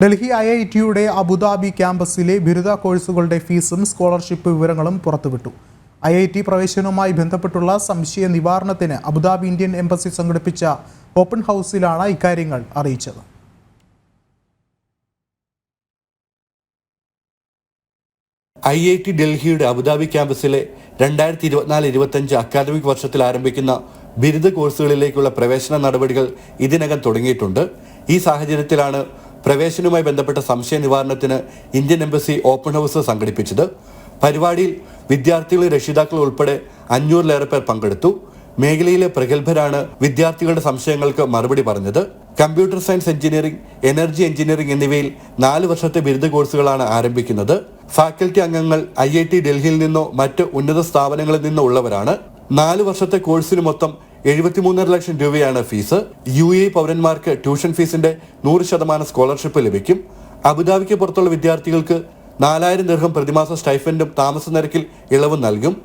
Delhi ഐഐടിയുടെ Abu Dhabi ക്യാമ്പസിലെ ബിരുദ കോഴ്സുകളുടെ ഫീസും സ്കോളർഷിപ്പ് വിവരങ്ങളും പുറത്തുവിട്ടു. ഐഐടി പ്രവേശനവുമായി ബന്ധപ്പെട്ടുള്ള സംശയ നിവാരണത്തിന് അബുദാബി ഇന്ത്യൻ എംബസി സംഘടിപ്പിച്ച ഓപ്പൺ ഹൗസിലാണ് ഇക്കാര്യങ്ങൾ അറിയിച്ചത്. ഐഐടി ഡൽഹിയുടെ അബുദാബി ക്യാമ്പസിലെ 2024-25 അക്കാദമിക് വർഷത്തിൽ ആരംഭിക്കുന്ന ബിരുദ കോഴ്സുകളിലേക്കുള്ള പ്രവേശന നടപടികൾ ഇതിനകം തുടങ്ങിയിട്ടുണ്ട്. ഈ സാഹചര്യത്തിലാണ് പ്രവേശനവുമായി ബന്ധപ്പെട്ട സംശയ നിവാരണത്തിന് ഇന്ത്യൻ എംബസി ഓപ്പൺ ഹൗസ് സംഘടിപ്പിച്ചത്. പരിപാടിയിൽ വിദ്യാർത്ഥികളും രക്ഷിതാക്കളും ഉൾപ്പെടെ 500-ലേറെ പേർ പങ്കെടുത്തു. മേഖലയിലെ പ്രഗത്ഭരാണ് വിദ്യാർത്ഥികളുടെ സംശയങ്ങൾക്ക് മറുപടി പറഞ്ഞത്. Computer science engineering, energy engineering എന്നിവയിൽ 4 വർഷത്തെ ബിരുദ കോഴ്സുകളാണ് ആരംഭിക്കുന്നത്. ഫാക്കൽറ്റി അംഗങ്ങൾ ഐഐടി ഡൽഹിയിൽ നിന്നോ മറ്റ് ഉന്നത സ്ഥാപനങ്ങളിൽ നിന്നോ ഉള്ളവരാണ്. 4 വർഷത്തെ കോഴ്സിന് മൊത്തം 73.5 ലക്ഷം രൂപയാണ് ഫീസ്. UAE പൗരന്മാർക്ക് ട്യൂഷൻ ഫീസിന്റെ 100% സ്കോളർഷിപ്പ് ലഭിക്കും. അബുദാബിക്ക് പുറത്തുള്ള വിദ്യാർത്ഥികൾക്ക് 4000 ദിർഹം പ്രതിമാസ സ്റ്റൈഫൻഡും താമസ നിരക്കിൽ ഇളവും നൽകും.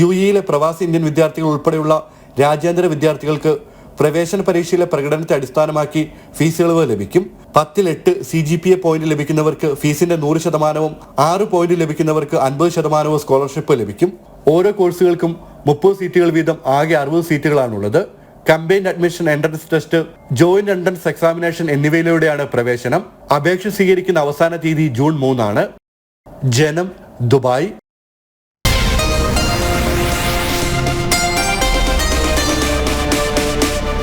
UAE പ്രവാസി ഇന്ത്യൻ വിദ്യാർത്ഥികൾ ഉൾപ്പെടെയുള്ള രാജ്യാന്തര വിദ്യാർത്ഥികൾക്ക് പ്രവേശന പരീക്ഷയിലെ പ്രകടനത്തെ അടിസ്ഥാനമാക്കി ഫീസ് ഇളവ് ലഭിക്കും. 10-ൽ 8 CGPA പോയിന്റ് ലഭിക്കുന്നവർക്ക് ഫീസിന്റെ 100%, 6 പോയിന്റ് ലഭിക്കുന്നവർക്ക് 50% സ്കോളർഷിപ്പ് ലഭിക്കും. ഓരോ കോഴ്സുകൾക്കും 30 സീറ്റുകൾ വീതം ആകെ 60 സീറ്റുകളാണുള്ളത്. Combined admission entrance test, joint entrance examination എന്നിവയിലൂടെയാണ് പ്രവേശനം. അപേക്ഷ സ്വീകരിക്കുന്ന അവസാന തീയതി ജൂൺ 3 ആണ്. ജനം, ദുബായ്.